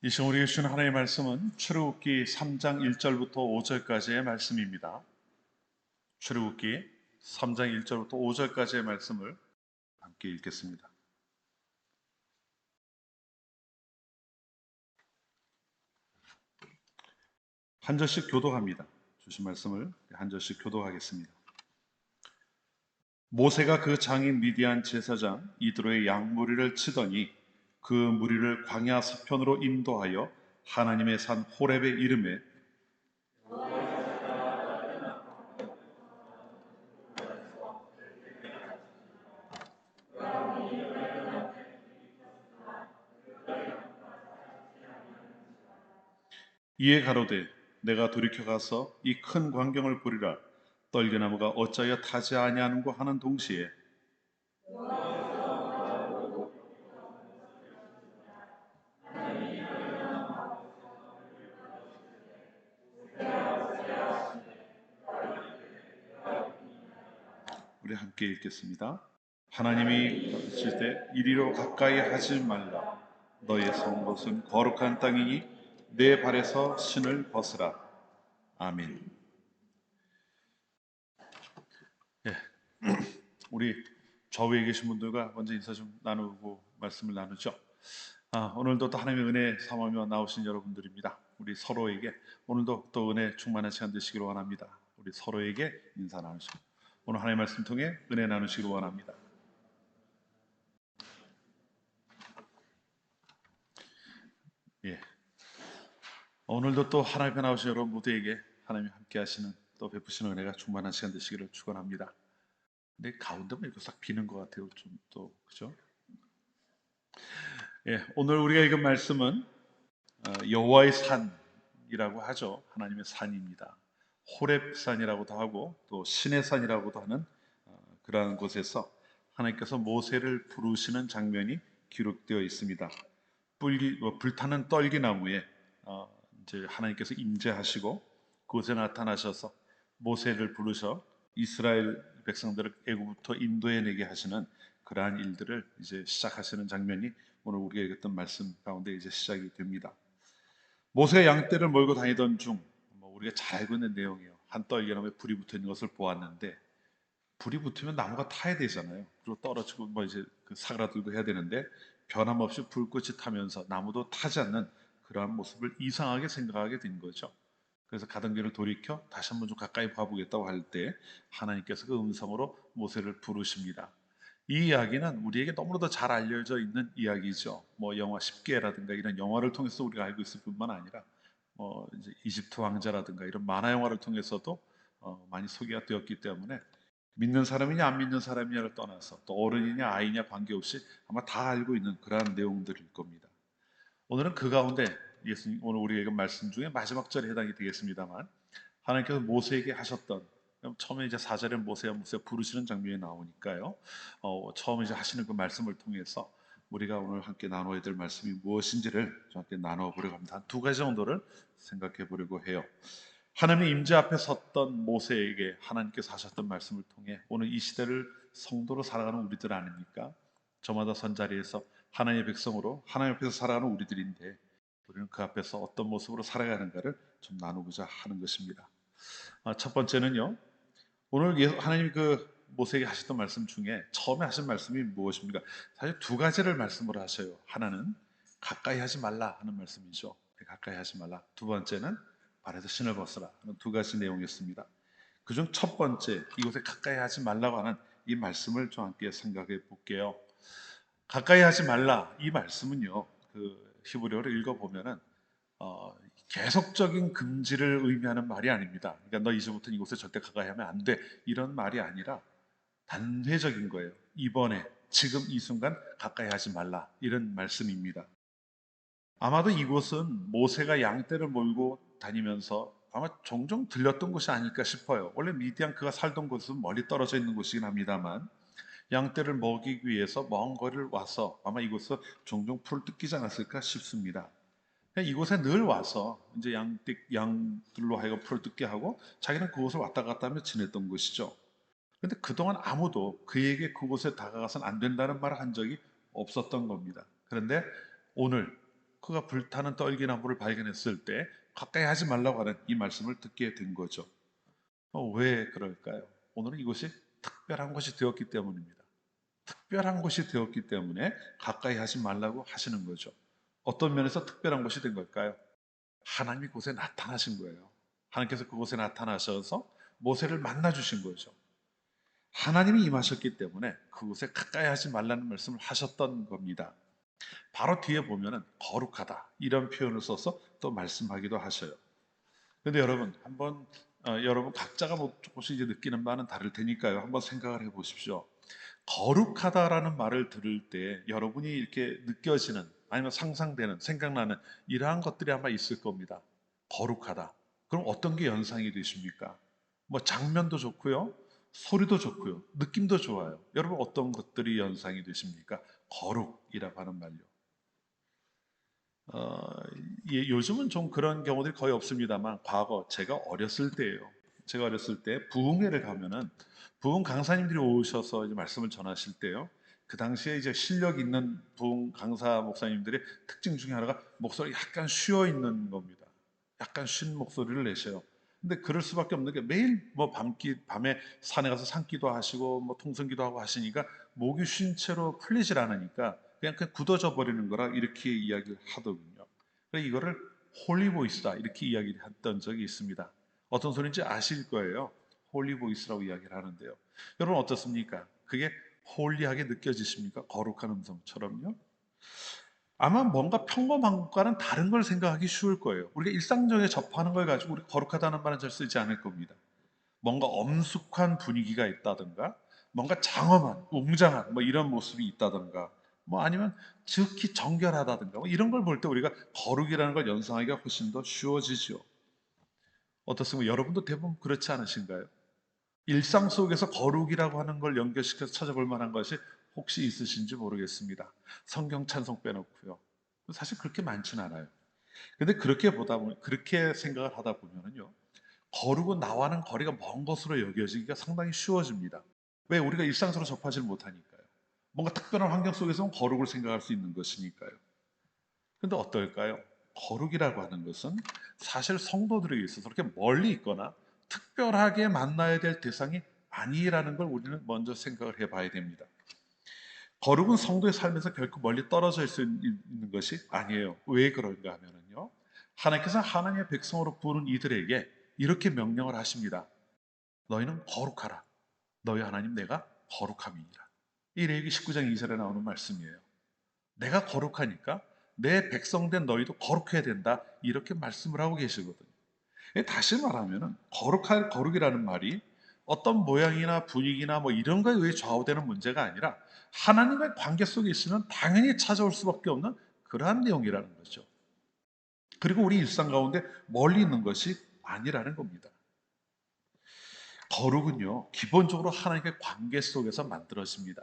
이 시간 우리에게 주신 하나님의 말씀은 출애굽기 3장 1절부터 5절까지의 말씀입니다. 출애굽기 3장 1절부터 5절까지의 말씀을 함께 읽겠습니다. 한 절씩 교독합니다. 주신 말씀을 한 절씩 교독하겠습니다. 모세가 그 장인 미디안 제사장 이드로의 양 무리를 치더니 그 무리를 광야 서편으로 인도하여 하나님의 산 호렙에 이르매 이에 가로되 내가 돌이켜 가서 이 큰 광경을 보리라. 떨기나무가 어찌하여 타지 아니하는고 하는 동시에 우리 함께 읽겠습니다. 하나님이 하실 때 이리로 가까이 하지 말라. 너의 선 곳은 거룩한 땅이니 내 발에서 신을 벗으라. 아멘. 예, 우리 좌우에 계신 분들과 먼저 인사 좀 나누고 말씀을 나누죠. 오늘도 또 하나님의 은혜 삼으며 나오신 여러분들입니다. 우리 서로에게 오늘도 또 은혜 충만한 시간 되시기를 원합니다. 우리 서로에게 인사 나누시고 오늘 하나님의 말씀 통해 은혜 나누시기를 원합니다. 예, 오늘도 또 하나님 앞에 나오신 여러분 모두에게 하나님이 함께 하시는 또 베푸시는 은혜가 충만한 시간 되시기를 축원합니다. 근데 가운데만 이렇게 싹 비는 것 같아요. 좀 또 그죠? 예, 오늘 우리가 읽은 말씀은 여호와의 산이라고 하죠. 하나님의 산입니다. 호렙산이라고도 하고 또 신의 산이라고도 하는 그러한 곳에서 하나님께서 모세를 부르시는 장면이 기록되어 있습니다. 불타는 떨기나무에 이제 하나님께서 임재하시고 그곳에 나타나셔서 모세를 부르셔 이스라엘 백성들을 애굽부터 인도해내게 하시는 그러한 일들을 이제 시작하시는 장면이 오늘 우리가 읽었던 말씀 가운데 이제 시작이 됩니다. 모세가 양떼를 몰고 다니던 중 우리가 잘 알고 있는 내용이에요. 한 떨기나무에 불이 붙어 있는 것을 보았는데 불이 붙으면 나무가 타야 되잖아요. 그리고 떨어지고 이제 그 사그라들고 해야 되는데 변함없이 불꽃이 타면서 나무도 타지 않는 그러한 모습을 이상하게 생각하게 된 거죠. 그래서 가던 길을 돌이켜 다시 한번 좀 가까이 봐보겠다고 할 때 하나님께서 그 음성으로 모세를 부르십니다. 이 이야기는 우리에게 너무나도 잘 알려져 있는 이야기죠. 뭐 영화 10개라든가 이런 영화를 통해서 우리가 알고 있을 뿐만 아니라 이제 이집트 왕자라든가 이런 만화 영화를 통해서도 많이 소개가 되었기 때문에 믿는 사람이냐 안 믿는 사람이냐를 떠나서 또 어른이냐 아이냐 관계없이 아마 다 알고 있는 그러한 내용들일 겁니다. 오늘은 그 가운데 예수님 오늘 우리가 읽은 말씀 중에 마지막 절에 해당이 되겠습니다만 하나님께서 모세에게 하셨던 처음에 이제 4절에 모세가 부르시는 장면이 나오니까요. 처음 이제 하시는 그 말씀을 통해서 우리가 오늘 함께 나눠야 될 말씀이 무엇인지를 좀 함께 나눠 보려고 합니다. 한 두 가지 정도를 생각해 보려고 해요. 하나님의 임재 앞에 섰던 모세에게 하나님께서 하셨던 말씀을 통해 오늘 이 시대를 성도로 살아가는 우리들 아닙니까? 저마다 선 자리에서 하나님의 백성으로 하나님 앞에서 살아가는 우리들인데 우리는 그 앞에서 어떤 모습으로 살아가는가를 좀 나누고자 하는 것입니다. 첫 번째는요. 오늘 하나님이 그 모세에게 하셨던 말씀 중에 처음에 하신 말씀이 무엇입니까? 사실 두 가지를 말씀을 하셔요. 하나는 가까이 하지 말라 하는 말씀이죠. 가까이 하지 말라. 두 번째는 발에서 신을 벗으라 하는 두 가지 내용이었습니다. 그중 첫 번째 이곳에 가까이 하지 말라고 하는 이 말씀을 좀 함께 생각해 볼게요. 가까이 하지 말라 이 말씀은요. 그 히브리어를 읽어보면은 어, 계속적인 금지를 의미하는 말이 아닙니다. 그러니까 너 이제부터 이곳에 절대 가까이 하면 안 돼. 이런 말이 아니라 단회적인 거예요. 이번에, 지금 이 순간 가까이 하지 말라. 이런 말씀입니다. 아마도 이곳은 모세가 양떼를 몰고 다니면서 아마 종종 들렸던 곳이 아닐까 싶어요. 원래 미디안 그가 살던 곳은 멀리 떨어져 있는 곳이긴 합니다만 양떼를 먹이기 위해서 먼 거리를 와서 아마 이곳에서 종종 풀을 뜯기지 않았을까 싶습니다. 이곳에 늘 와서 이제 양들로 하여금 풀을 뜯게 하고 자기는 그곳을 왔다 갔다 하며 지냈던 것이죠. 그런데 그동안 아무도 그에게 그곳에 다가가서는 안 된다는 말을 한 적이 없었던 겁니다. 그런데 오늘 그가 불타는 떨기나무를 발견했을 때 가까이 하지 말라고 하는 이 말씀을 듣게 된 거죠. 왜 그럴까요? 오늘은 이것이 특별한 것이 되었기 때문입니다. 특별한 것이 되었기 때문에 가까이 하지 말라고 하시는 거죠. 어떤 면에서 특별한 것이 된 걸까요? 하나님이 그곳에 나타나신 거예요. 하나님께서 그곳에 나타나셔서 모세를 만나 주신 거죠. 하나님이 임하셨기 때문에 그곳에 가까이 하지 말라는 말씀을 하셨던 겁니다. 바로 뒤에 보면은 거룩하다 이런 표현을 써서 또 말씀하기도 하셔요. 근데 여러분 한번 여러분 각자가 뭐 조금씩 이제 느끼는 바는 다를 테니까요. 한번 생각을 해보십시오. 거룩하다라는 말을 들을 때 여러분이 이렇게 느껴지는 아니면 상상되는 생각나는 이러한 것들이 아마 있을 겁니다. 거룩하다. 그럼 어떤 게 연상이 되십니까? 뭐 장면도 좋고요. 소리도 좋고요. 느낌도 좋아요. 여러분 어떤 것들이 연상이 되십니까? 거룩이라고 하는 말요. 어, 예, 요즘은 좀 그런 경우들이 거의 없습니다만 과거 제가 어렸을 때예요. 제가 어렸을 때 부흥회를 가면은 부흥 강사님들이 오셔서 이제 말씀을 전하실 때요. 그 당시에 이제 실력 있는 부흥 강사 목사님들의 특징 중에 하나가 목소리가 약간 쉬어 있는 겁니다. 약간 쉰 목소리를 내셔요. 근데 그럴 수밖에 없는 게 매일 뭐 밤에 산에 가서 산기도 하시고 뭐 통성기도 하고 하시니까 목이 쉰 채로 풀리질 않으니까 그냥 굳어져 버리는 거라 이렇게 이야기를 하더군요. 그래서 이거를 홀리보이스다 이렇게 이야기를 했던 적이 있습니다. 어떤 소리인지 아실 거예요. 홀리보이스라고 이야기를 하는데요. 여러분 어떻습니까? 그게 홀리하게 느껴지십니까? 거룩한 음성처럼요? 아마 뭔가 평범한 것과는 다른 걸 생각하기 쉬울 거예요. 우리가 일상적에 접하는 걸 가지고 우리 거룩하다는 말은 잘 쓰지 않을 겁니다. 뭔가 엄숙한 분위기가 있다든가, 뭔가 장엄한, 웅장한 뭐 이런 모습이 있다든가, 뭐 아니면 지극히 정결하다든가, 뭐 이런 걸 볼 때 우리가 거룩이라는 걸 연상하기가 훨씬 더 쉬워지죠. 어떻습니까? 여러분도 대부분 그렇지 않으신가요? 일상 속에서 거룩이라고 하는 걸 연결시켜서 찾아볼 만한 것이 혹시 있으신지 모르겠습니다. 성경 찬송 빼놓고요. 사실 그렇게 많지는 않아요. 근데 그렇게 생각을 하다 보면은요. 거룩은 나와는 거리가 먼 것으로 여겨지기가 상당히 쉬워집니다. 왜? 우리가 일상적으로 접하지 못하니까요. 뭔가 특별한 환경 속에서는 거룩을 생각할 수 있는 것이니까요. 근데 어떨까요? 거룩이라고 하는 것은 사실 성도들에게 있어서 그렇게 멀리 있거나 특별하게 만나야 될 대상이 아니라는 걸 우리는 먼저 생각을 해봐야 됩니다. 거룩은 성도의 삶에서 결코 멀리 떨어져 있을 수 있는 것이 아니에요. 왜 그런가 하면요. 하나님께서 하나님의 백성으로 부른 이들에게 이렇게 명령을 하십니다. 너희는 거룩하라. 너희 하나님 내가 거룩함이니라. 이 레위기 19장 2절에 나오는 말씀이에요. 내가 거룩하니까 내 백성된 너희도 거룩해야 된다. 이렇게 말씀을 하고 계시거든요. 다시 말하면 거룩이라는 말이 어떤 모양이나 분위기나 뭐 이런 거에 의해 좌우되는 문제가 아니라 하나님과의 관계 속에 있으면 당연히 찾아올 수밖에 없는 그러한 내용이라는 거죠. 그리고 우리 일상 가운데 멀리 있는 것이 아니라는 겁니다. 거룩은요, 기본적으로 하나님과의 관계 속에서 만들어집니다.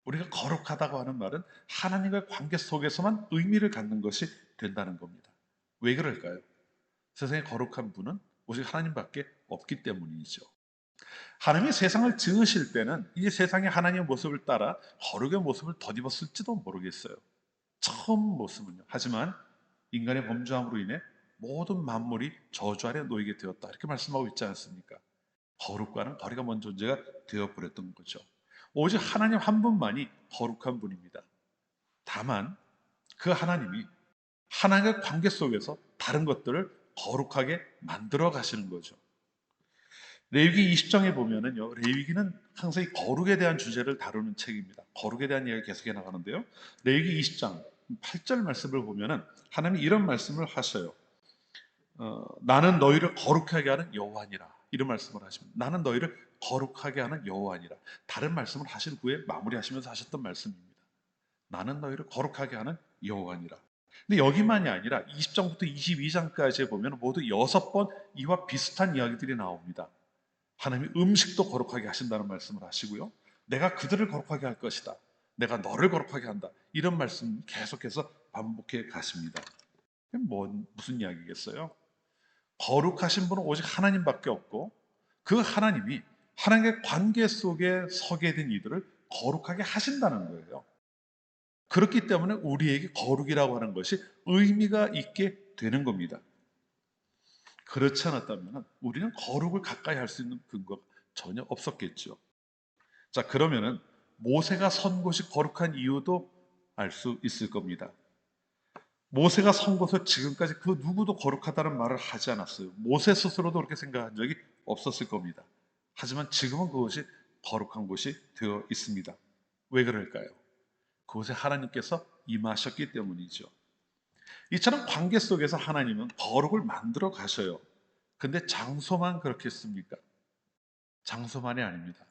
우리가 거룩하다고 하는 말은 하나님과의 관계 속에서만 의미를 갖는 것이 된다는 겁니다. 왜 그럴까요? 세상에 거룩한 분은 오직 하나님밖에 없기 때문이죠. 하나님이 세상을 지으실 때는 이 세상의 하나님의 모습을 따라 거룩의 모습을 덧입었을지도 모르겠어요. 처음 모습은요. 하지만 인간의 범죄함으로 인해 모든 만물이 저주 아래 놓이게 되었다. 이렇게 말씀하고 있지 않습니까? 거룩과는 거리가 먼 존재가 되어버렸던 거죠. 오직 하나님 한 분만이 거룩한 분입니다. 다만 그 하나님이 하나님의 관계 속에서 다른 것들을 거룩하게 만들어 가시는 거죠. 레위기 20장에 보면은요, 레위기는 항상 이 거룩에 대한 주제를 다루는 책입니다. 거룩에 대한 이야기 계속해 나가는데요. 레위기 20장 8절 말씀을 보면은 하나님이 이런 말씀을 하셔요. 나는 너희를 거룩하게 하는 여호와니라. 이런 말씀을 하십니다. 나는 너희를 거룩하게 하는 여호와니라. 다른 말씀을 하신 후에 마무리하시면서 하셨던 말씀입니다. 나는 너희를 거룩하게 하는 여호와니라. 근데 여기만이 아니라 20장부터 22장까지에 보면 모두 6번 이와 비슷한 이야기들이 나옵니다. 하나님이 음식도 거룩하게 하신다는 말씀을 하시고요. 내가 그들을 거룩하게 할 것이다. 내가 너를 거룩하게 한다. 이런 말씀 계속해서 반복해 가십니다. 무슨 이야기겠어요? 거룩하신 분은 오직 하나님밖에 없고 그 하나님이 하나님의 관계 속에 서게 된 이들을 거룩하게 하신다는 거예요. 그렇기 때문에 우리에게 거룩이라고 하는 것이 의미가 있게 되는 겁니다. 그렇지 않았다면 우리는 거룩을 가까이 할 수 있는 근거가 전혀 없었겠죠. 자, 그러면은 모세가 선 곳이 거룩한 이유도 알 수 있을 겁니다. 모세가 선 곳을 지금까지 그 누구도 거룩하다는 말을 하지 않았어요. 모세 스스로도 그렇게 생각한 적이 없었을 겁니다. 하지만 지금은 그것이 거룩한 곳이 되어 있습니다. 왜 그럴까요? 그곳에 하나님께서 임하셨기 때문이죠. 이처럼 관계 속에서 하나님은 거룩을 만들어 가셔요. 근데 장소만 그렇겠습니까? 장소만이 아닙니다.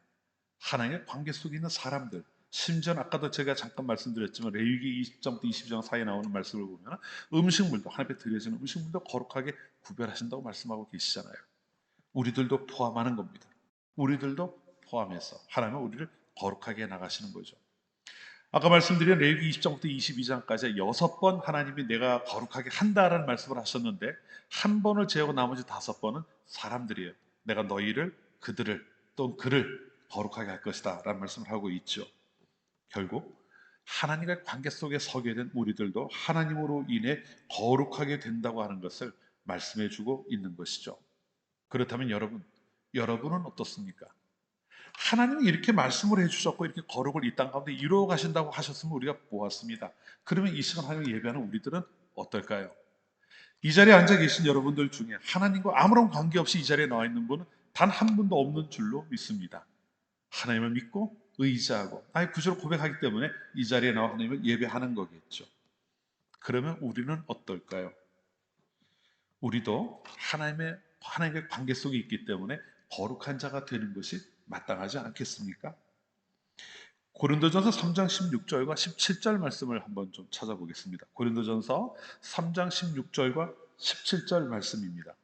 하나님의 관계 속에 있는 사람들, 심지어 아까도 제가 잠깐 말씀드렸지만 레위기 20장부터 22장 사이에 나오는 말씀을 보면 음식물도 하나님께 드려지는 음식물도 거룩하게 구별하신다고 말씀하고 계시잖아요. 우리들도 포함하는 겁니다. 우리들도 포함해서 하나님은 우리를 거룩하게 나가시는 거죠. 아까 말씀드린 레위기 20장부터 22장까지 6번 하나님이 내가 거룩하게 한다라는 말씀을 하셨는데 한 번을 제외하고 나머지 5번은 사람들이에요. 내가 너희를 그들을 또 그를 거룩하게 할 것이다 라는 말씀을 하고 있죠. 결국 하나님과의 관계 속에 서게 된 우리들도 하나님으로 인해 거룩하게 된다고 하는 것을 말씀해 주고 있는 것이죠. 그렇다면 여러분은 어떻습니까? 하나님이 이렇게 말씀을 해주셨고 이렇게 거룩을 이 땅 가운데 이루어 가신다고 하셨으면 우리가 보았습니다. 그러면 이 시간 하나님 예배하는 우리들은 어떨까요? 이 자리에 앉아 계신 여러분들 중에 하나님과 아무런 관계없이 이 자리에 나와 있는 분은 단 한 분도 없는 줄로 믿습니다. 하나님을 믿고 의지하고 아예 구주로 고백하기 때문에 이 자리에 나와 하나님을 예배하는 거겠죠. 그러면 우리는 어떨까요? 우리도 하나님의 관계 속에 있기 때문에 거룩한 자가 되는 것이 마땅하지 않겠습니까? 고린도전서 3장 16절과 17절 말씀을 한번 좀 찾아보겠습니다. 고린도전서 3장 16절과 17절 말씀입니다.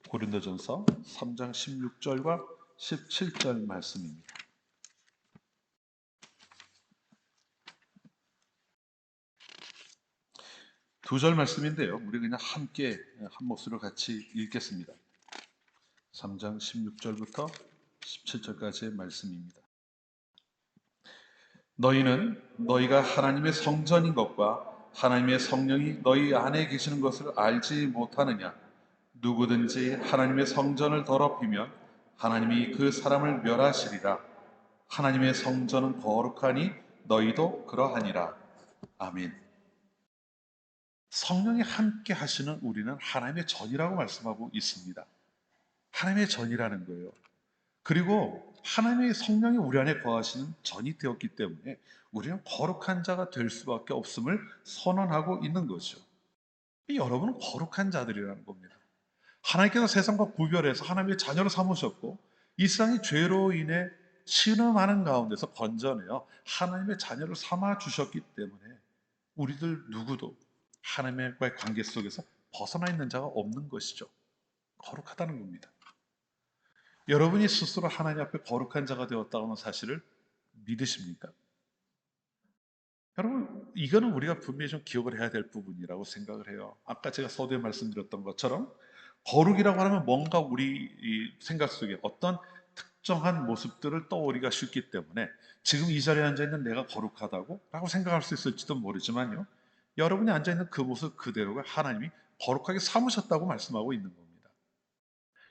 고린도전서 3장 16절과 17절 말씀입니다. 두 절 말씀인데요. 우리 그냥 함께 한 목소리로 같이 읽겠습니다. 3장 16절부터 17절까지의 말씀입니다. 너희는 너희가 하나님의 성전인 것과 하나님의 성령이 너희 안에 계시는 것을 알지 못하느냐? 누구든지 하나님의 성전을 더럽히면 하나님이 그 사람을 멸하시리라. 하나님의 성전은 거룩하니 너희도 그러하니라. 아멘. 성령이 함께 하시는 우리는 하나님의 전이라고 말씀하고 있습니다. 하나님의 전이라는 거예요. 그리고 하나님의 성령이 우리 안에 거하시는 전이 되었기 때문에 우리는 거룩한 자가 될 수밖에 없음을 선언하고 있는 거죠. 여러분은 거룩한 자들이라는 겁니다. 하나님께서 세상과 구별해서 하나님의 자녀로 삼으셨고 이 세상이 죄로 인해 신음하는 가운데서 건져내어 하나님의 자녀를 삼아 주셨기 때문에 우리들 누구도 하나님과의 관계 속에서 벗어나 있는 자가 없는 것이죠. 거룩하다는 겁니다. 여러분이 스스로 하나님 앞에 거룩한 자가 되었다는 사실을 믿으십니까? 여러분, 이거는 우리가 분명히 좀 기억을 해야 될 부분이라고 생각을 해요. 아까 제가 서두에 말씀드렸던 것처럼 거룩이라고 하면 뭔가 우리 이 생각 속에 어떤 특정한 모습들을 떠올리기가 쉽기 때문에 지금 이 자리에 앉아있는 내가 거룩하다고 라고 생각할 수 있을지도 모르지만요. 여러분이 앉아있는 그 모습 그대로가 하나님이 거룩하게 삼으셨다고 말씀하고 있는 겁니다.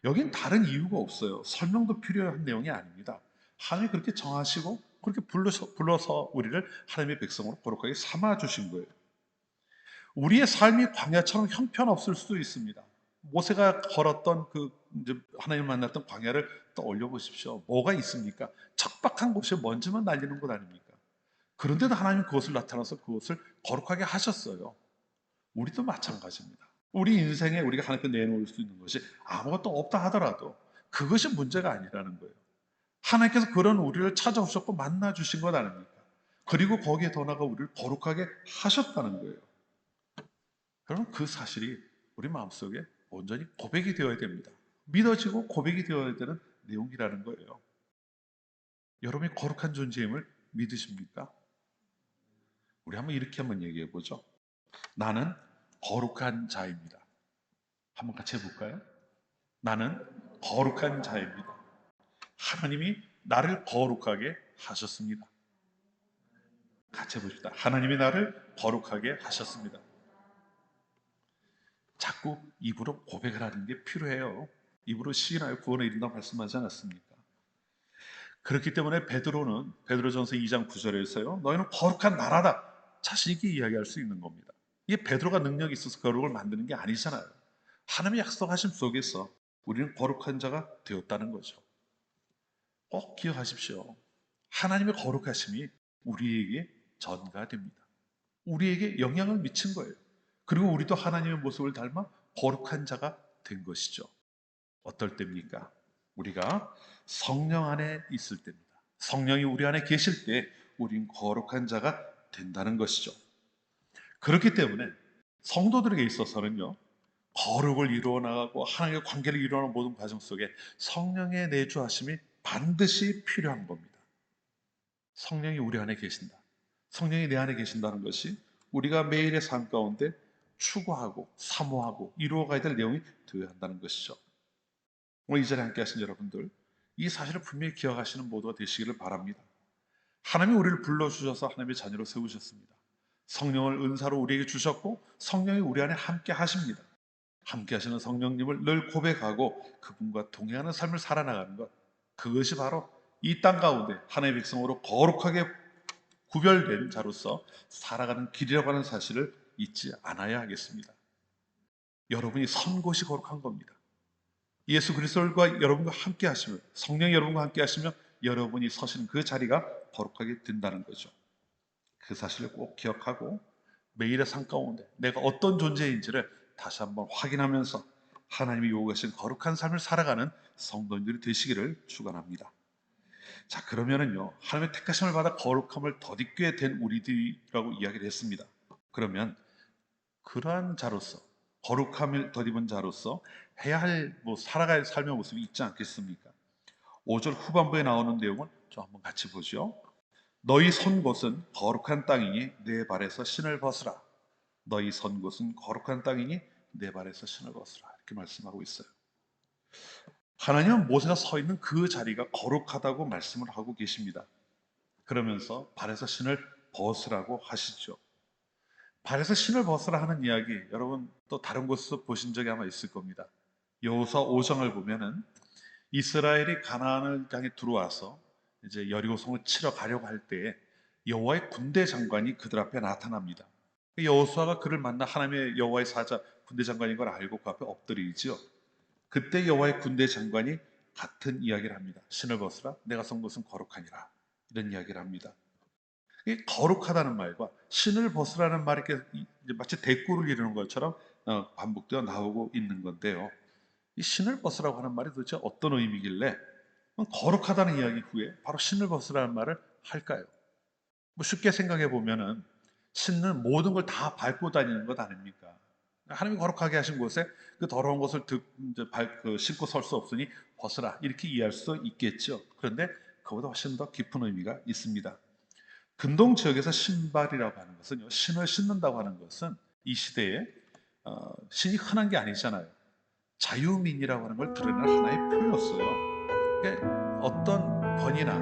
여긴 다른 이유가 없어요. 설명도 필요한 내용이 아닙니다. 하나님이 그렇게 정하시고 그렇게 불러서 우리를 하나님의 백성으로 거룩하게 삼아주신 거예요. 우리의 삶이 광야처럼 형편없을 수도 있습니다. 모세가 걸었던 그 이제 하나님 만났던 광야를 떠올려 보십시오. 뭐가 있습니까? 척박한 곳에 먼지만 날리는 곳 아닙니까? 그런데도 하나님 그것을 나타나서 그것을 거룩하게 하셨어요. 우리도 마찬가지입니다. 우리 인생에 우리가 하나님께 내놓을 수 있는 것이 아무것도 없다 하더라도 그것이 문제가 아니라는 거예요. 하나님께서 그런 우리를 찾아오셨고 만나 주신 것 아닙니까? 그리고 거기에 더 나아가 우리를 거룩하게 하셨다는 거예요. 여러분 그 사실이 우리 마음속에 온전히 고백이 되어야 됩니다. 믿어지고 고백이 되어야 되는 내용이라는 거예요. 여러분이 거룩한 존재임을 믿으십니까? 우리 한번 얘기해 보죠. 나는 거룩한 자입니다. 한번 같이 해볼까요? 나는 거룩한 자입니다. 하나님이 나를 거룩하게 하셨습니다. 같이 해봅시다. 하나님이 나를 거룩하게 하셨습니다. 자꾸 입으로 고백을 하는 게 필요해요. 입으로 시인하여 구원에 이른다고 말씀하지 않았습니까? 그렇기 때문에 베드로전서 2장 9절에서요. 너희는 거룩한 나라다. 자신 있게 이야기할 수 있는 겁니다. 이게 베드로가 능력이 있어서 거룩을 만드는 게 아니잖아요. 하나님의 약속하심 속에서 우리는 거룩한 자가 되었다는 거죠. 꼭 기억하십시오. 하나님의 거룩하심이 우리에게 전가됩니다. 우리에게 영향을 미친 거예요. 그리고 우리도 하나님의 모습을 닮아 거룩한 자가 된 것이죠. 어떨 때입니까? 우리가 성령 안에 있을 때입니다. 성령이 우리 안에 계실 때 우린 거룩한 자가 된다는 것이죠. 그렇기 때문에 성도들에게 있어서는요, 거룩을 이루어 나가고 하나님의 관계를 이루어가는 모든 과정 속에 성령의 내주하심이 반드시 필요한 겁니다. 성령이 우리 안에 계신다. 성령이 내 안에 계신다는 것이 우리가 매일의 삶 가운데 추구하고 사모하고 이루어가야 될 내용이 되어야 한다는 것이죠. 오늘 이 자리에 함께 하신 여러분들, 이 사실을 분명히 기억하시는 모두가 되시기를 바랍니다. 하나님이 우리를 불러주셔서 하나님의 자녀로 세우셨습니다. 성령을 은사로 우리에게 주셨고 성령이 우리 안에 함께 하십니다. 함께 하시는 성령님을 늘 고백하고 그분과 동행하는 삶을 살아나가는 것, 그것이 바로 이 땅 가운데 하나님의 백성으로 거룩하게 구별된 자로서 살아가는 길이라고 하는 사실을 잊지 않아야 하겠습니다. 여러분이 선 곳이 거룩한 겁니다. 예수 그리스도와 여러분과 함께 하시면, 성령이 여러분과 함께 하시면 여러분이 서신 그 자리가 거룩하게 된다는 거죠. 그 사실을 꼭 기억하고 매일의 삶 가운데 내가 어떤 존재인지를 다시 한번 확인하면서 하나님이 요구하신 거룩한 삶을 살아가는 성도님들이 되시기를 축원합니다. 자, 그러면은요, 하나님의 택하심을 받아 거룩함을 덧입게 된 우리들이라고 이야기를 했습니다. 그러면 그러한 자로서, 거룩함을 덧입은 자로서 해야 할, 살아갈 삶의 모습이 있지 않겠습니까? 5절 후반부에 나오는 내용을 좀 한번 같이 보죠. 너희 선 곳은 거룩한 땅이니 내 발에서 신을 벗으라. 너희 선 곳은 거룩한 땅이니 내 발에서 신을 벗으라. 이렇게 말씀하고 있어요. 하나님은 모세가 서 있는 그 자리가 거룩하다고 말씀을 하고 계십니다. 그러면서 발에서 신을 벗으라고 하시죠. 발에서 신을 벗으라 하는 이야기, 여러분 또 다른 곳에서 보신 적이 아마 있을 겁니다. 여호수아 5장을 보면은 이스라엘이 가나안을 향해 들어와서 이제 여리고성을 치러 가려고 할 때에 여호와의 군대 장관이 그들 앞에 나타납니다. 여호수아가 그를 만나 하나님의 여호와의 사자 군대 장관인 걸 알고 그 앞에 엎드리지요. 그때 여호와의 군대 장관이 같은 이야기를 합니다. 신을 벗으라, 내가 선 곳은 거룩하니라. 이런 이야기를 합니다. 이 거룩하다는 말과 신을 벗으라는 말이 이렇게 마치 대꾸를 이루는 것처럼 반복되어 나오고 있는 건데요. 이 신을 벗으라고 하는 말이 도대체 어떤 의미길래 거룩하다는 이야기 후에 바로 신을 벗으라는 말을 할까요? 쉽게 생각해 보면은 신은 모든 걸 다 밟고 다니는 것 아닙니까? 하나님이 거룩하게 하신 곳에 그 더러운 것을 신고 설 수 없으니 벗으라, 이렇게 이해할 수 있겠죠. 그런데 그보다 훨씬 더 깊은 의미가 있습니다. 근동 지역에서 신발이라고 하는 것은요, 신을 신는다고 하는 것은 이 시대에 신이 흔한 게 아니잖아요. 자유민이라고 하는 걸 드러내는 하나의 표였어요. 그러니까 어떤 권위나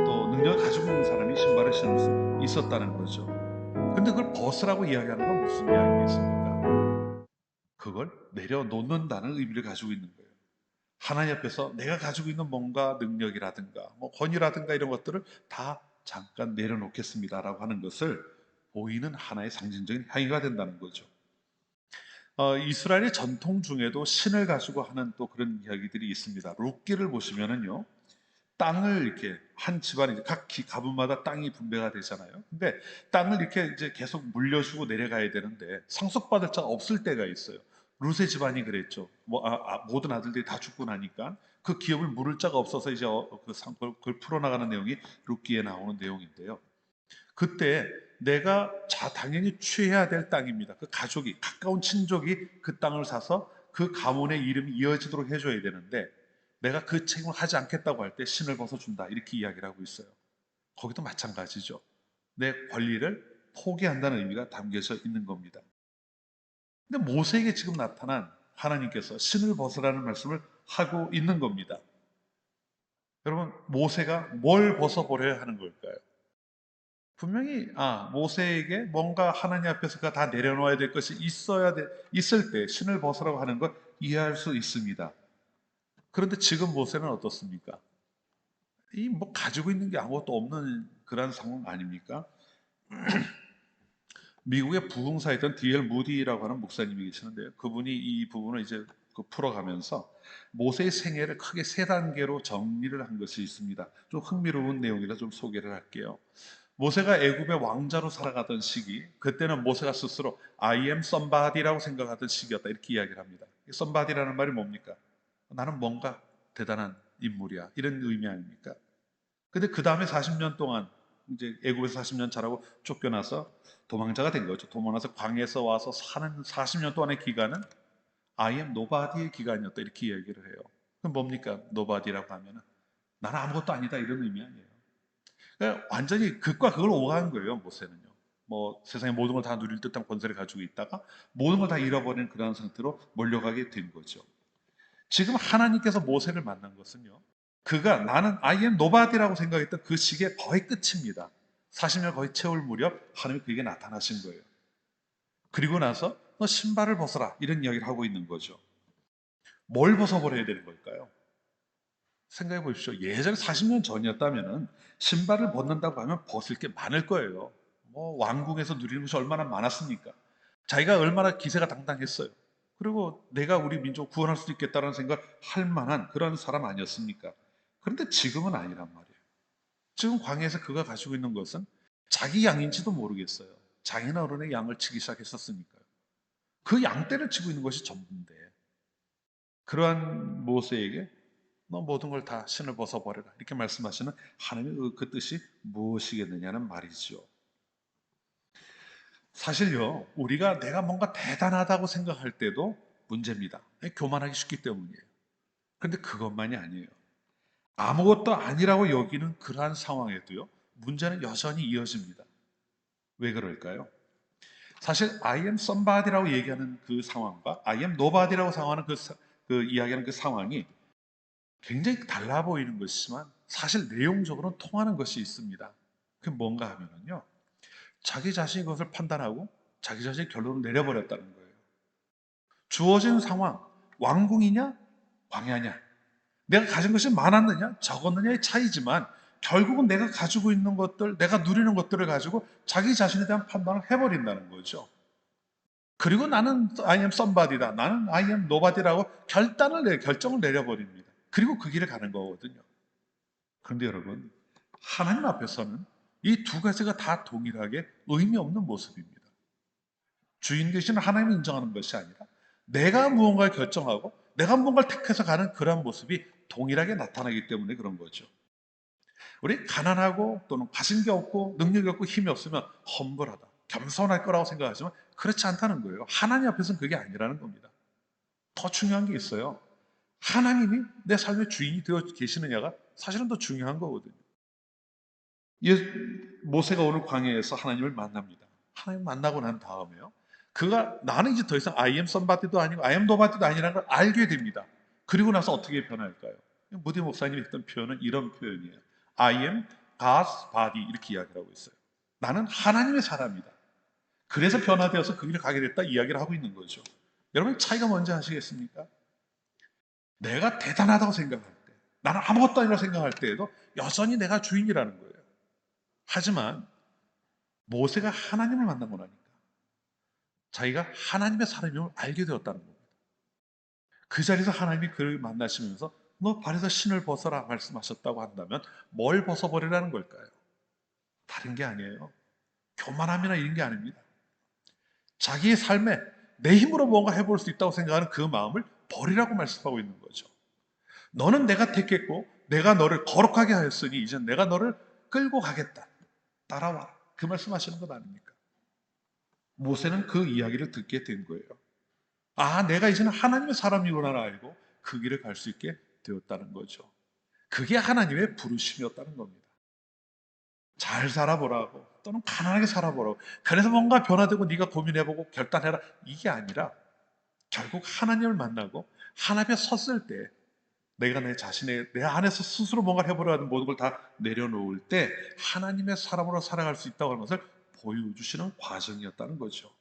또 능력을 가지고 있는 사람이 신발을 신을 수 있었다는 거죠. 근데 그걸 벗으라고 이야기하는 건 무슨 이야기겠습니까? 그걸 내려놓는다는 의미를 가지고 있는 거예요. 하나님 앞에서 내가 가지고 있는 뭔가 능력이라든가 권위라든가 이런 것들을 다 잠깐 내려놓겠습니다라고 하는 것을 보이는 하나의 상징적인 행위가 된다는 거죠. 이스라엘의 전통 중에도 신을 가지고 하는 또 그런 이야기들이 있습니다. 룻기를 보시면은요, 땅을 이렇게 한 집안이 각 가문마다 땅이 분배가 되잖아요. 근데 땅을 이렇게 이제 계속 물려주고 내려가야 되는데 상속받을 자가 없을 때가 있어요. 룻의 집안이 그랬죠. 모든 아들들이 다 죽고 나니까 그 기업을 물을 자가 없어서 이제 그걸 풀어나가는 내용이 룻기에 나오는 내용인데요. 그때 내가 당연히 취해야 될 땅입니다. 그 가족이, 가까운 친족이 그 땅을 사서 그 가문의 이름이 이어지도록 해줘야 되는데 내가 그 책임을 하지 않겠다고 할 때 신을 벗어준다, 이렇게 이야기를 하고 있어요. 거기도 마찬가지죠. 내 권리를 포기한다는 의미가 담겨져 있는 겁니다. 근데 모세에게 지금 나타난 하나님께서 신을 벗으라는 말씀을 하고 있는 겁니다. 여러분, 모세가 뭘 벗어버려야 하는 걸까요? 분명히 모세에게 뭔가 하나님 앞에서 그가 다 내려놓아야 될 것이 있을 때 신을 벗으라고 하는 걸 이해할 수 있습니다. 그런데 지금 모세는 어떻습니까? 이 뭐 가지고 있는 게 아무것도 없는 그런 상황 아닙니까? 미국의 부흥사였던 D.L. 무디라고 하는 목사님이 계시는데요. 그분이 이 부분을 이제 풀어가면서 모세의 생애를 크게 세 단계로 정리를 한 것이 있습니다. 좀 흥미로운 내용이라 좀 소개를 할게요. 모세가 애굽의 왕자로 살아가던 시기, 그때는 모세가 스스로 I am somebody라고 생각하던 시기였다, 이렇게 이야기를 합니다. somebody라는 말이 뭡니까? 나는 뭔가 대단한 인물이야, 이런 의미 아닙니까? 근데 그 다음에 40년 동안 이제 애굽에서 40년 자라고 쫓겨나서 도망자가 된 거죠. 도망가서 광야에서 와서 사는 40년 동안의 기간은 I am nobody의 기간이었다, 이렇게 얘기를 해요. 그럼 뭡니까? nobody라고 하면은 나는 아무것도 아니다, 이런 의미 아니에요. 그러니까 완전히 극과 극을 오가는 거예요, 모세는요. 뭐 세상의 모든 걸 다 누릴 듯한 권세를 가지고 있다가 모든 걸 다 잃어버리는 그런 상태로 몰려가게 된 거죠. 지금 하나님께서 모세를 만난 것은요, 그가 나는 I am nobody라고 생각했던 그 시기의 거의 끝입니다. 40년 거의 채울 무렵 하나님이 그에게 나타나신 거예요. 그리고 나서 너 신발을 벗어라, 이런 이야기를 하고 있는 거죠. 뭘 벗어버려야 되는 걸까요? 생각해 보십시오. 예전에 40년 전이었다면 신발을 벗는다고 하면 벗을 게 많을 거예요. 뭐 왕궁에서 누리는 것이 얼마나 많았습니까? 자기가 얼마나 기세가 당당했어요. 그리고 내가 우리 민족을 구원할 수 있겠다는 생각을 할 만한 그런 사람 아니었습니까? 그런데 지금은 아니란 말이에요. 지금 광야에서 그가 가지고 있는 것은 자기 양인지도 모르겠어요. 장인 어른의 양을 치기 시작했었으니까요. 그 양떼를 치고 있는 것이 전부인데, 그러한 모세에게 너 모든 걸 다 신을 벗어버려라, 이렇게 말씀하시는 하나님의 그 뜻이 무엇이겠느냐는 말이죠. 사실요, 우리가 내가 뭔가 대단하다고 생각할 때도 문제입니다. 교만하기 쉽기 때문이에요. 그런데 그것만이 아니에요. 아무것도 아니라고 여기는 그러한 상황에도요, 문제는 여전히 이어집니다. 왜 그럴까요? 사실 I am somebody라고 얘기하는 그 상황과 I am nobody라고 상황하는 그 이야기하는 그 상황이 굉장히 달라 보이는 것이지만 사실 내용적으로는 통하는 것이 있습니다. 그게 뭔가 하면은요, 자기 자신이 그것을 판단하고 자기 자신의 결론을 내려버렸다는 거예요. 주어진 상황, 왕궁이냐 광야냐, 내가 가진 것이 많았느냐 적었느냐의 차이지만 결국은 내가 가지고 있는 것들, 내가 누리는 것들을 가지고 자기 자신에 대한 판단을 해버린다는 거죠. 그리고 나는 I am somebody다, 나는 I am nobody라고 결정을 내려버립니다. 그리고 그 길을 가는 거거든요. 그런데 여러분, 하나님 앞에서는 이 두 가지가 다 동일하게 의미 없는 모습입니다. 주인 되신 하나님을 인정하는 것이 아니라 내가 무언가를 결정하고 내가 무언가를 택해서 가는 그런 모습이 동일하게 나타나기 때문에 그런 거죠. 우리 가난하고 또는 가진 게 없고 능력이 없고 힘이 없으면 험불하다, 겸손할 거라고 생각하지만 그렇지 않다는 거예요. 하나님 앞에서는 그게 아니라는 겁니다. 더 중요한 게 있어요. 하나님이 내 삶의 주인이 되어 계시느냐가 사실은 더 중요한 거거든요. 모세가 오늘 광야에서 하나님을 만납니다. 하나님 만나고 난 다음에요, 그가 나는 이제 더 이상 I am somebody도 아니고 I am nobody도 아니라는 걸 알게 됩니다. 그리고 나서 어떻게 변할까요? 무디 목사님이 했던 표현은 이런 표현이에요. I am God's body, 이렇게 이야기를 하고 있어요. 나는 하나님의 사람이다. 그래서 변화되어서 그 길을 가게 됐다, 이야기를 하고 있는 거죠. 여러분, 차이가 뭔지 아시겠습니까? 내가 대단하다고 생각할 때, 나는 아무것도 아니라고 생각할 때에도 여전히 내가 주인이라는 거예요. 하지만 모세가 하나님을 만나고 나니까 자기가 하나님의 사람임을 알게 되었다는 겁니다. 그 자리에서 하나님이 그를 만나시면서 너 발에서 신을 벗어라 말씀하셨다고 한다면 뭘 벗어버리라는 걸까요? 다른 게 아니에요. 교만함이나 이런 게 아닙니다. 자기의 삶에 내 힘으로 뭔가 해볼 수 있다고 생각하는 그 마음을 버리라고 말씀하고 있는 거죠. 너는 내가 택했고 내가 너를 거룩하게 하였으니 이제 내가 너를 끌고 가겠다, 따라와, 그 말씀하시는 것 아닙니까? 모세는 그 이야기를 듣게 된 거예요. 아, 내가 이제는 하나님의 사람이구나 알고 그 길을 갈 수 있게 되었다는 거죠. 그게 하나님의 부르심이었다는 겁니다. 잘 살아보라고, 또는 가난하게 살아보라고, 그래서 뭔가 변화되고 네가 고민해보고 결단해라, 이게 아니라 결국 하나님을 만나고 하나님 앞에 섰을 때 내가 내 자신의 내 안에서 스스로 뭔가를 해보려 하는 모든 걸 다 내려놓을 때 하나님의 사람으로 살아갈 수 있다고 하는 것을 보여주시는 과정이었다는 거죠.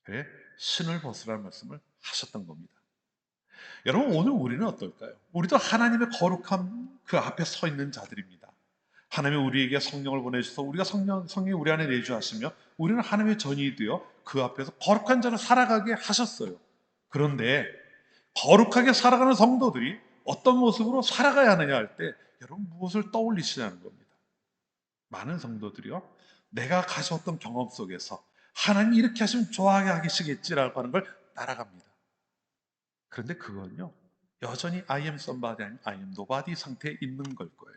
그래, 신을 벗으라는 말씀을 하셨던 겁니다. 여러분, 오늘 우리는 어떨까요? 우리도 하나님의 거룩함 그 앞에 서 있는 자들입니다. 하나님이 우리에게 성령을 보내주셔서 우리가 성령이 우리 안에 내주하시며 우리는 하나님의 전이 되어 그 앞에서 거룩한 자를 살아가게 하셨어요. 그런데 거룩하게 살아가는 성도들이 어떤 모습으로 살아가야 하느냐 할 때 여러분 무엇을 떠올리시냐는 겁니다. 많은 성도들이요, 내가 가져왔던 경험 속에서 하나님이 이렇게 하시면 좋아하게 하시겠지라고 하는 걸 따라갑니다. 그런데 그건요, 여전히 I am somebody 아니면 I am nobody 상태에 있는 걸 거예요.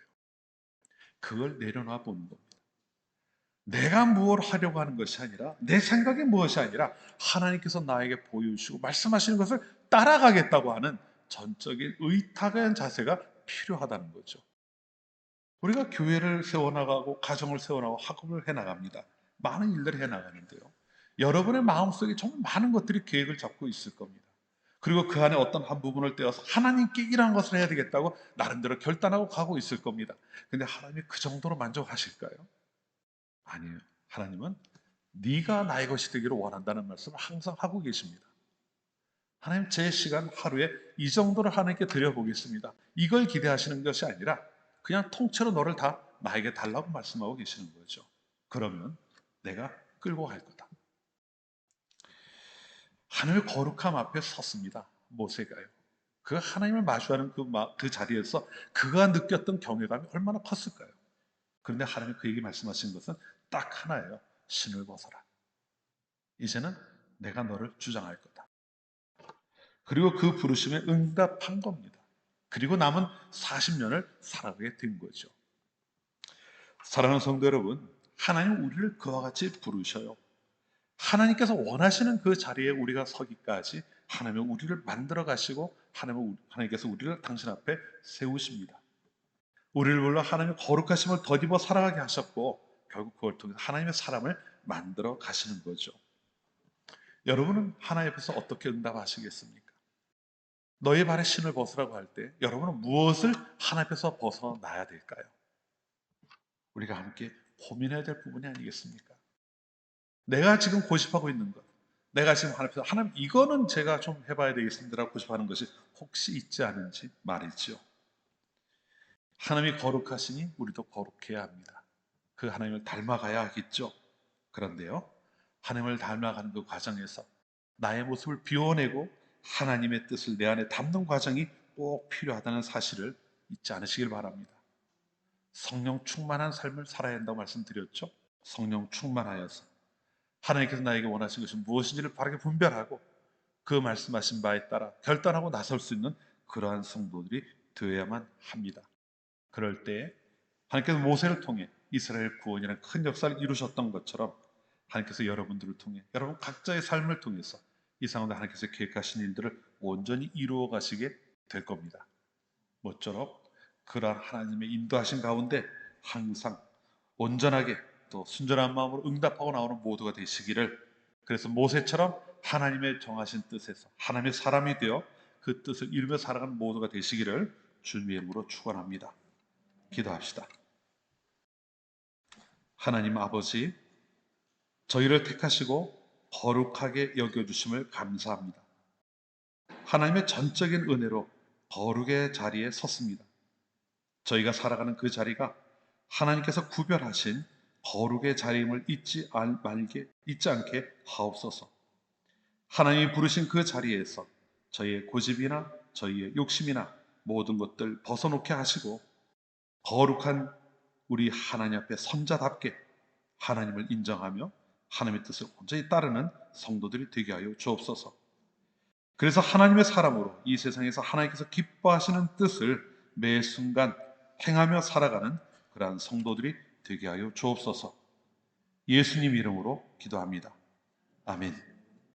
그걸 내려놔 보는 겁니다. 내가 무엇을 하려고 하는 것이 아니라, 내 생각이 무엇이 아니라 하나님께서 나에게 보여주시고 말씀하시는 것을 따라가겠다고 하는 전적인 의탁한 자세가 필요하다는 거죠. 우리가 교회를 세워나가고 가정을 세워나가고 학업을 해나갑니다. 많은 일들을 해나가는데요, 여러분의 마음속에 정말 많은 것들이 계획을 잡고 있을 겁니다. 그리고 그 안에 어떤 한 부분을 떼어서 하나님께 이러한 것을 해야 되겠다고 나름대로 결단하고 가고 있을 겁니다. 근데 하나님이 그 정도로 만족하실까요? 아니에요. 하나님은 네가 나의 것이 되기를 원한다는 말씀을 항상 하고 계십니다. 하나님, 제 시간 하루에 이 정도를 하나님께 드려보겠습니다. 이걸 기대하시는 것이 아니라 그냥 통째로 너를 다 나에게 달라고 말씀하고 계시는 거죠. 그러면 내가 끌고 갈 거다. 하늘의 거룩함 앞에 섰습니다. 모세가요. 그 하나님을 마주하는 그 자리에서 그가 느꼈던 경외감이 얼마나 컸을까요? 그런데 하나님이 그에게 말씀하신 것은 딱 하나예요. 신을 벗어라. 이제는 내가 너를 주장할 거다. 그리고 그 부르심에 응답한 겁니다. 그리고 남은 40년을 살아가게 된 거죠. 사랑하는 성도 여러분, 하나님 우리를 그와 같이 부르셔요. 하나님께서 원하시는 그 자리에 우리가 서기까지 하나님은 우리를 만들어 가시고 하나님께서 우리를 당신 앞에 세우십니다. 우리를 불러 하나님의 거룩하심을 덧입어 살아가게 하셨고 결국 그걸 통해서 하나님의 사람을 만들어 가시는 거죠. 여러분은 하나님 앞에서 어떻게 응답하시겠습니까? 너의 발에 신을 벗으라고 할 때 여러분은 무엇을 하나님 앞에서 벗어나야 될까요? 우리가 함께 고민해야 될 부분이 아니겠습니까? 내가 지금 고집하고 있는 것, 내가 지금 하나님 앞에서 하나님 이거는 제가 좀 해봐야 되겠습니다라고 고집하는 것이 혹시 있지 않은지 말이죠. 하나님이 거룩하시니 우리도 거룩해야 합니다. 그 하나님을 닮아가야 하겠죠. 그런데요, 하나님을 닮아가는 그 과정에서 나의 모습을 비워내고 하나님의 뜻을 내 안에 담는 과정이 꼭 필요하다는 사실을 잊지 않으시길 바랍니다. 성령 충만한 삶을 살아야 한다고 말씀드렸죠. 성령 충만하여서 하나님께서 나에게 원하신 것이 무엇인지를 바르게 분별하고 그 말씀하신 바에 따라 결단하고 나설 수 있는 그러한 성도들이 되어야만 합니다. 그럴 때 하나님께서 모세를 통해 이스라엘 구원이라는 큰 역사를 이루셨던 것처럼 하나님께서 여러분들을 통해 여러분 각자의 삶을 통해서 이 상황에 하나님께서 계획하신 일들을 온전히 이루어 가시게 될 겁니다. 모쪼록 그러한 하나님의 인도하신 가운데 항상 온전하게 또 순전한 마음으로 응답하고 나오는 모두가 되시기를, 그래서 모세처럼 하나님의 정하신 뜻에서 하나님의 사람이 되어 그 뜻을 이루며 살아가는 모두가 되시기를 주님의 이름으로 축원합니다. 기도합시다. 하나님 아버지, 저희를 택하시고 거룩하게 여겨주심을 감사합니다. 하나님의 전적인 은혜로 거룩의 자리에 섰습니다. 저희가 살아가는 그 자리가 하나님께서 구별하신 거룩의 자리임을 잊지 않게 하옵소서. 하나님이 부르신 그 자리에서 저희의 고집이나 저희의 욕심이나 모든 것들 벗어놓게 하시고 거룩한 우리 하나님 앞에 선자답게 하나님을 인정하며 하나님의 뜻을 온전히 따르는 성도들이 되게 하여 주옵소서. 그래서 하나님의 사람으로 이 세상에서 하나님께서 기뻐하시는 뜻을 매 순간 행하며 살아가는 그러한 성도들이 되게 하여 주옵소서. 예수님 이름으로 기도합니다. 아멘.